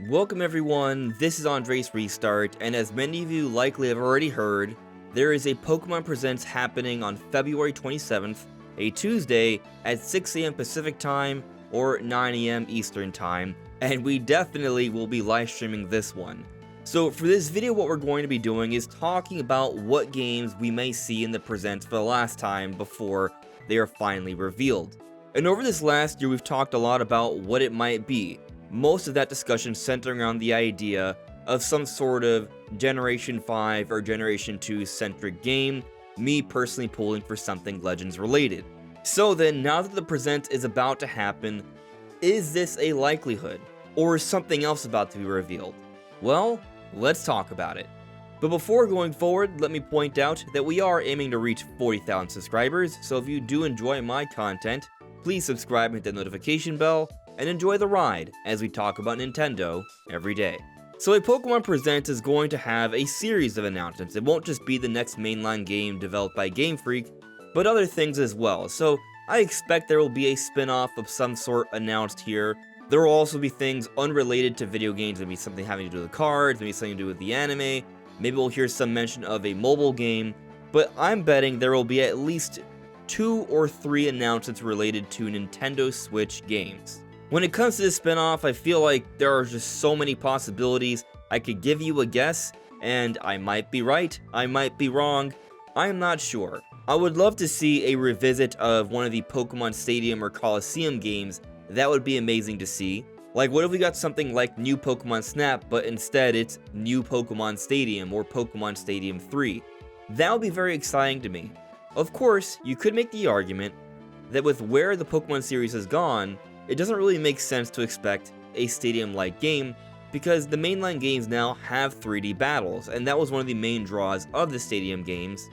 Welcome everyone, this is Andre's Restart, and as many of you likely have already heard, there is a Pokémon Presents happening on February 27th, a Tuesday, at 6 AM Pacific Time, or 9 AM Eastern Time, and we definitely will be live streaming this one. So for this video, what we're going to be doing is talking about what games we may see in the Presents for the last time before they are finally revealed. And over this last year, we've talked a lot about what it might be. Most of that discussion centering around the idea of some sort of Generation 5 or Generation 2 centric game, me personally pulling for something Legends related. So then, now that the Present is about to happen, is this a likelihood? Or is something else about to be revealed? Well, let's talk about it. But before going forward, let me point out that we are aiming to reach 40,000 subscribers, so if you do enjoy my content, please subscribe and hit the notification bell, and enjoy the ride as we talk about Nintendo every day. So a Pokémon Presents is going to have a series of announcements. It won't just be the next mainline game developed by Game Freak, but other things as well. So I expect there will be a spin-off of some sort announced here. There will also be things unrelated to video games, maybe something having to do with cards, maybe something to do with the anime, maybe we'll hear some mention of a mobile game, but I'm betting there will be at least 2 or 3 announcements related to Nintendo Switch games. When it comes to this spin-off, I feel like there are just so many possibilities. I could give you a guess, and I might be right, I might be wrong, I'm not sure. I would love to see a revisit of one of the Pokemon Stadium or Coliseum games. That would be amazing to see. Like, what if we got something like New Pokemon Snap, but instead it's New Pokemon Stadium or Pokemon Stadium 3? That would be very exciting to me. Of course, you could make the argument that with where the Pokemon series has gone, it doesn't really make sense to expect a stadium-like game because the mainline games now have 3D battles, and that was one of the main draws of the stadium games.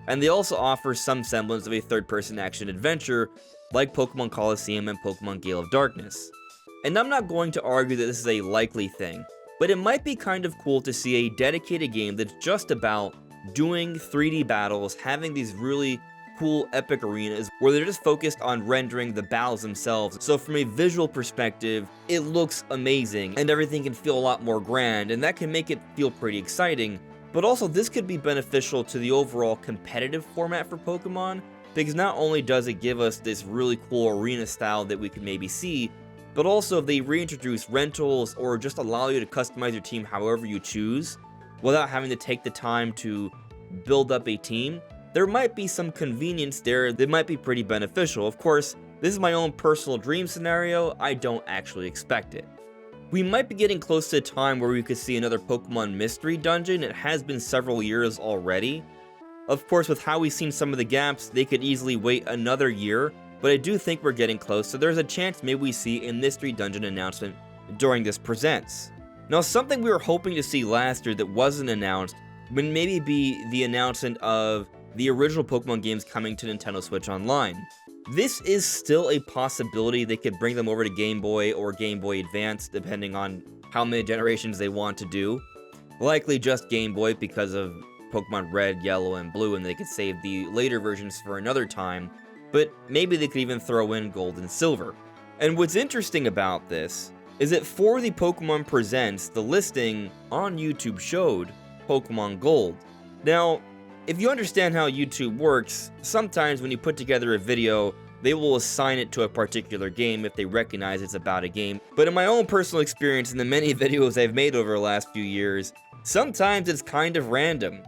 And they also offer some semblance of a third-person action adventure like Pokemon Coliseum and Pokemon Gale of Darkness. And I'm not going to argue that this is a likely thing, but it might be kind of cool to see a dedicated game that's just about doing 3D battles, having these really cool epic arenas where they're just focused on rendering the battles themselves. So from a visual perspective, it looks amazing and everything can feel a lot more grand, and that can make it feel pretty exciting. But also this could be beneficial to the overall competitive format for Pokemon, because not only does it give us this really cool arena style that we could maybe see, but also if they reintroduce rentals or just allow you to customize your team however you choose without having to take the time to build up a team, there might be some convenience there that might be pretty beneficial. Of course, this is my own personal dream scenario, I don't actually expect it. We might be getting close to a time where we could see another Pokemon Mystery Dungeon. It has been several years already. Of course, with how we've seen some of the gaps, they could easily wait another year, but I do think we're getting close, so there's a chance maybe we see a Mystery Dungeon announcement during this Presents. Now, something we were hoping to see last year that wasn't announced would maybe be the announcement of the original Pokemon games coming to Nintendo Switch Online. This is still a possibility. They could bring them over to Game Boy or Game Boy Advance, depending on how many generations they want to do. Likely just Game Boy because of Pokemon Red, Yellow, and Blue, and they could save the later versions for another time, but maybe they could even throw in Gold and Silver. And what's interesting about this is that for the Pokemon Presents, the listing on YouTube showed Pokemon Gold. Now, if you understand how YouTube works, sometimes when you put together a video, they will assign it to a particular game if they recognize it's about a game. But in my own personal experience in the many videos I've made over the last few years, sometimes it's kind of random.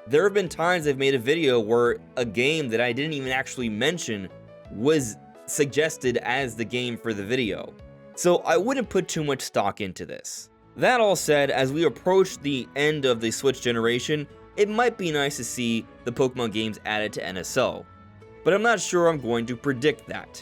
There have been times I've made a video where a game that I didn't even actually mention was suggested as the game for the video. So I wouldn't put too much stock into this. That all said, as we approach the end of the Switch generation, it might be nice to see the Pokemon games added to NSO, but I'm not sure I'm going to predict that.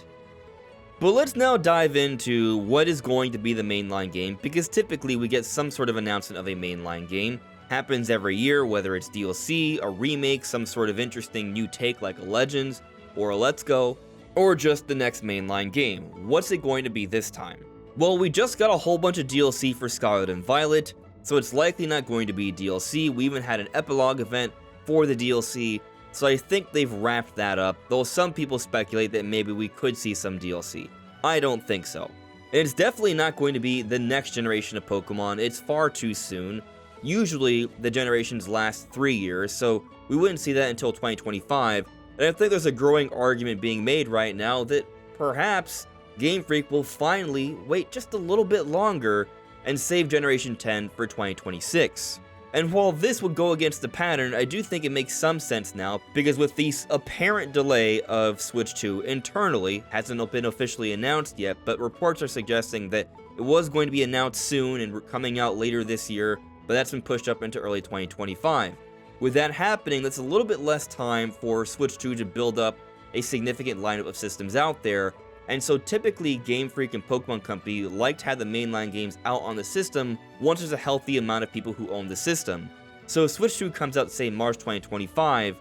But let's now dive into what is going to be the mainline game, because typically we get some sort of announcement of a mainline game. Happens every year, whether it's DLC, a remake, some sort of interesting new take like a Legends, or a Let's Go, or just the next mainline game. What's it going to be this time? Well, we just got a whole bunch of DLC for Scarlet and Violet, so it's likely not going to be DLC. We even had an epilogue event for the DLC, so I think they've wrapped that up, though some people speculate that maybe we could see some DLC. I don't think so. And it's definitely not going to be the next generation of Pokemon, it's far too soon. Usually, the generations last 3 years, so we wouldn't see that until 2025, and I think there's a growing argument being made right now that perhaps Game Freak will finally wait just a little bit longer and save Generation 10 for 2026. And while this would go against the pattern, I do think it makes some sense now, because with the apparent delay of Switch 2 internally, hasn't been officially announced yet, but reports are suggesting that it was going to be announced soon and coming out later this year, but that's been pushed up into early 2025. With that happening, that's a little bit less time for Switch 2 to build up a significant lineup of systems out there, and so typically Game Freak and Pokemon Company like to have the mainline games out on the system once there's a healthy amount of people who own the system. So if Switch 2 comes out, say, March 2025,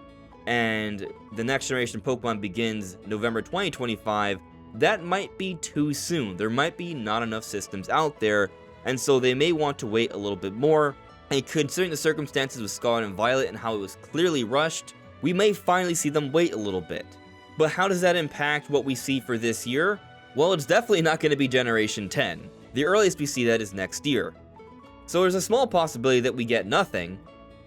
and the next generation Pokemon begins November 2025, that might be too soon. There might be not enough systems out there, and so they may want to wait a little bit more. And considering the circumstances with Scarlet and Violet and how it was clearly rushed, we may finally see them wait a little bit. But how does that impact what we see for this year? Well, it's definitely not going to be Generation 10. The earliest we see that is next year. So there's a small possibility that we get nothing,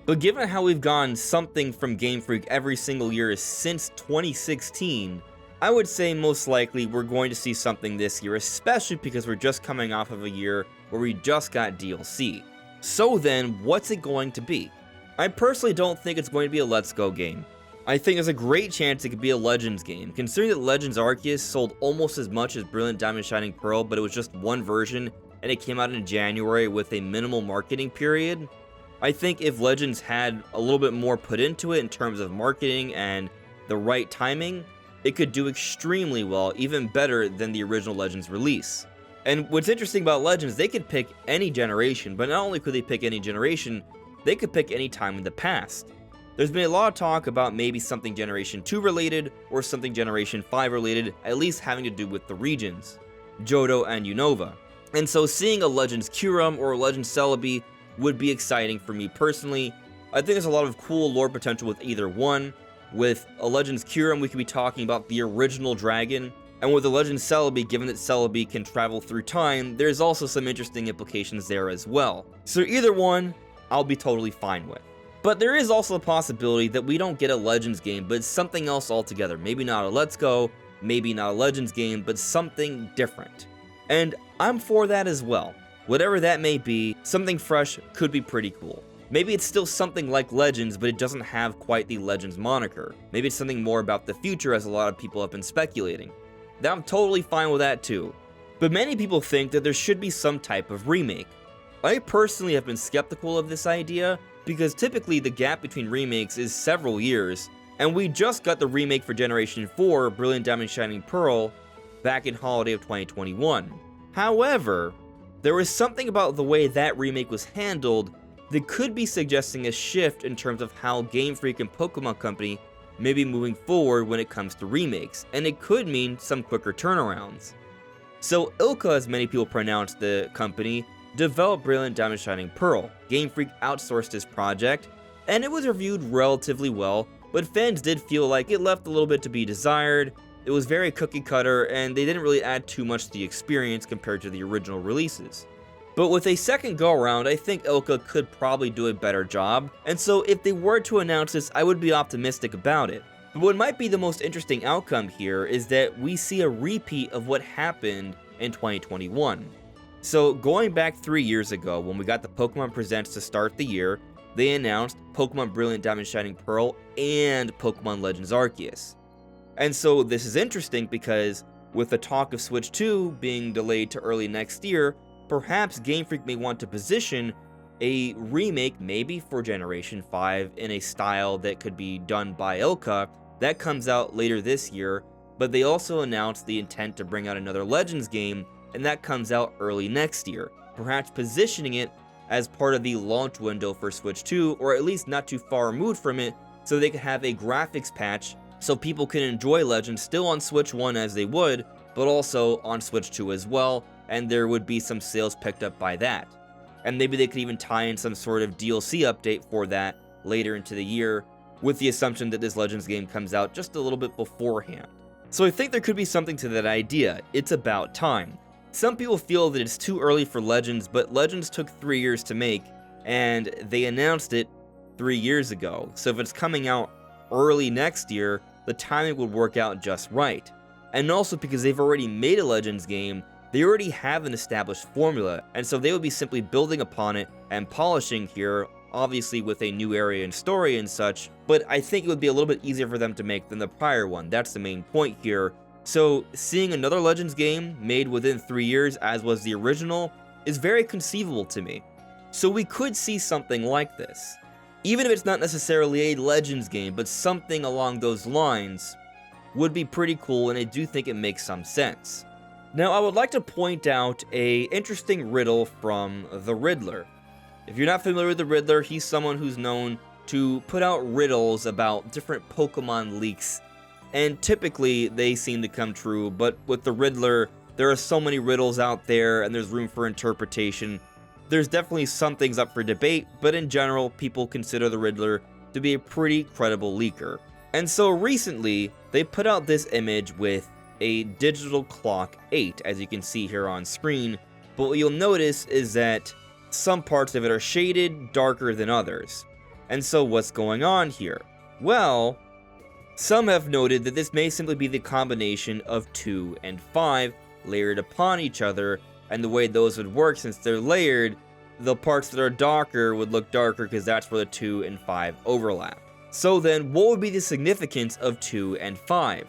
but given how we've gotten something from Game Freak every single year since 2016, I would say most likely we're going to see something this year, especially because we're just coming off of a year where we just got DLC. So then, what's it going to be? I personally don't think it's going to be a Let's Go game. I think there's a great chance it could be a Legends game, considering that Legends Arceus sold almost as much as Brilliant Diamond Shining Pearl, but it was just one version, and it came out in January with a minimal marketing period. I think if Legends had a little bit more put into it in terms of marketing and the right timing, it could do extremely well, even better than the original Legends release. And what's interesting about Legends, they could pick any generation, but not only could they pick any generation, they could pick any time in the past. There's been a lot of talk about maybe something Generation 2 related, or something Generation 5 related, at least having to do with the regions, Johto and Unova. And so seeing a Legends Kyurem or a Legends Celebi would be exciting for me personally. I think there's a lot of cool lore potential with either one. With a Legends Kyurem, we could be talking about the original dragon, and with the Legends Celebi, given that Celebi can travel through time, there's also some interesting implications there as well. So either one, I'll be totally fine with. But there is also a possibility that we don't get a Legends game, but something else altogether. Maybe not a Let's Go, maybe not a Legends game, but something different. And I'm for that as well. Whatever that may be, something fresh could be pretty cool. Maybe it's still something like Legends, but it doesn't have quite the Legends moniker. Maybe it's something more about the future, as a lot of people have been speculating. I'm totally fine with that too. But many people think that there should be some type of remake. I personally have been skeptical of this idea, because typically the gap between remakes is several years, and we just got the remake for Generation 4, Brilliant Diamond Shining Pearl, back in holiday of 2021. However, there was something about the way that remake was handled that could be suggesting a shift in terms of how Game Freak and Pokemon Company may be moving forward when it comes to remakes, and it could mean some quicker turnarounds. So Ilka, as many people pronounce the company, developed Brilliant Diamond Shining Pearl. Game Freak outsourced this project, and it was reviewed relatively well, but fans did feel like it left a little bit to be desired. It was very cookie cutter, and they didn't really add too much to the experience compared to the original releases. But with a second go around, I think Ilka could probably do a better job, and so if they were to announce this, I would be optimistic about it. But what might be the most interesting outcome here is that we see a repeat of what happened in 2021. So going back 3 years ago, when we got the Pokémon Presents to start the year, they announced Pokémon Brilliant Diamond Shining Pearl and Pokémon Legends Arceus. And so this is interesting because with the talk of Switch 2 being delayed to early next year, perhaps Game Freak may want to position a remake maybe for Generation 5 in a style that could be done by Ilka. That comes out later this year, but they also announced the intent to bring out another Legends game, and that comes out early next year, perhaps positioning it as part of the launch window for Switch 2, or at least not too far removed from it, so they could have a graphics patch so people can enjoy Legends still on Switch 1 as they would, but also on Switch 2 as well, and there would be some sales picked up by that. And maybe they could even tie in some sort of DLC update for that later into the year, with the assumption that this Legends game comes out just a little bit beforehand. So I think there could be something to that idea. It's about time. Some people feel that it's too early for Legends, but Legends took 3 years to make, and they announced it 3 years ago. So if it's coming out early next year, the timing would work out just right. And also because they've already made a Legends game, they already have an established formula, and so they would be simply building upon it and polishing here, obviously with a new area and story and such, but I think it would be a little bit easier for them to make than the prior one. That's the main point here. So seeing another Legends game made within 3 years, as was the original, is very conceivable to me. So we could see something like this. Even if it's not necessarily a Legends game, but something along those lines would be pretty cool, and I do think it makes some sense. Now, I would like to point out a interesting riddle from the Riddler. If you're not familiar with the Riddler, he's someone who's known to put out riddles about different Pokemon leaks, and typically they seem to come true, but with the Riddler, there are so many riddles out there and there's room for interpretation. There's definitely some things up for debate, but in general, people consider the Riddler to be a pretty credible leaker. And so recently, they put out this image with a digital clock 8, as you can see here on screen, but what you'll notice is that some parts of it are shaded darker than others. And so what's going on here? Well, some have noted that this may simply be the combination of 2 and 5 layered upon each other, and the way those would work, since they're layered, the parts that are darker would look darker because that's where the 2 and 5 overlap. So then, what would be the significance of 2 and 5?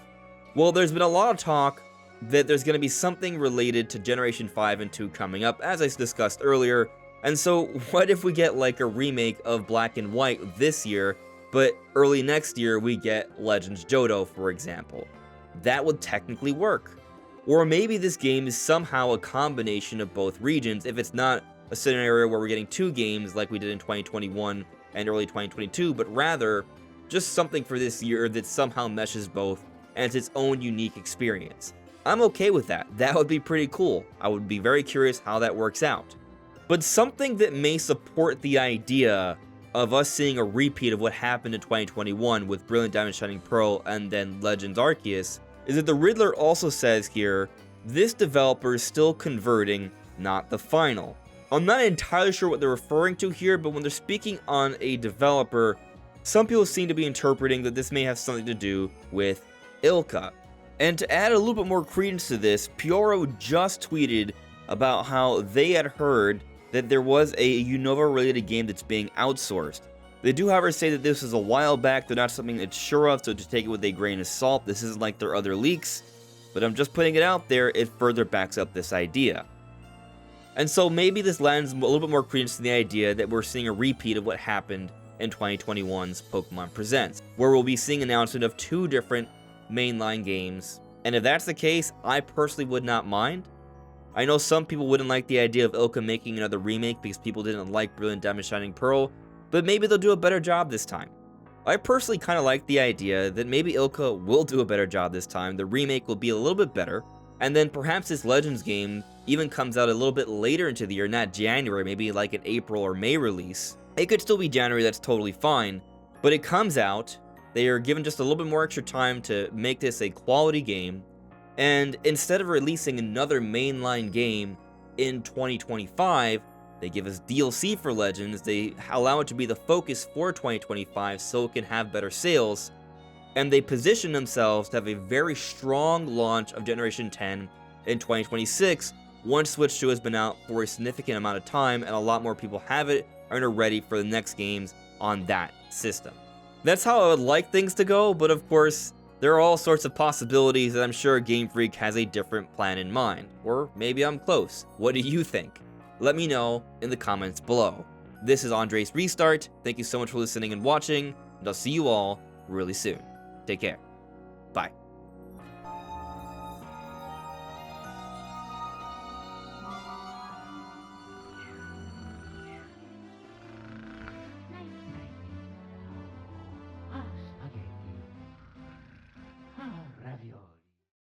Well, there's been a lot of talk that there's going to be something related to Generation 5 and 2 coming up, as I discussed earlier. And so, what if we get like a remake of Black and White this year, but early next year we get Legends Johto, for example? That would technically work. Or maybe this game is somehow a combination of both regions, if it's not a scenario where we're getting 2 games like we did in 2021 and early 2022, but rather just something for this year that somehow meshes both and it's its own unique experience. I'm okay with that. That would be pretty cool. I would be very curious how that works out. But something that may support the idea of us seeing a repeat of what happened in 2021 with Brilliant Diamond Shining Pearl and then Legends Arceus is that the Riddler also says here, this developer is still converting, not the final. I'm not entirely sure what they're referring to here, but when they're speaking on a developer, some people seem to be interpreting that this may have something to do with Ilka. And to add a little bit more credence to this, Pyoro just tweeted about how they had heard that there was a Unova related game that's being outsourced. They do, however, say that this was a while back. They're not something that's sure of, so to take it with a grain of salt. This isn't like their other leaks, but I'm just putting it out there. It further backs up this idea. And so maybe this lends a little bit more credence to the idea that we're seeing a repeat of what happened in 2021's Pokémon Presents, where we'll be seeing an announcement of 2 different mainline games. And if that's the case, I personally would not mind. I know some people wouldn't like the idea of Ilka making another remake because people didn't like Brilliant Diamond Shining Pearl, but maybe they'll do a better job this time. I personally kind of like the idea that maybe Ilka will do a better job this time, the remake will be a little bit better, and then perhaps this Legends game even comes out a little bit later into the year, not January, maybe like an April or May release. It could still be January, that's totally fine, but it comes out, they are given just a little bit more extra time to make this a quality game, and instead of releasing another mainline game in 2025, they give us DLC for Legends, they allow it to be the focus for 2025 so it can have better sales, and they position themselves to have a very strong launch of Generation 10 in 2026, once Switch 2 has been out for a significant amount of time and a lot more people have it and are ready for the next games on that system. That's how I would like things to go, but of course, there are all sorts of possibilities that I'm sure Game Freak has a different plan in mind. Or maybe I'm close. What do you think? Let me know in the comments below. This is Andres Restart. Thank you so much for listening and watching, and I'll see you all really soon. Take care. Bye.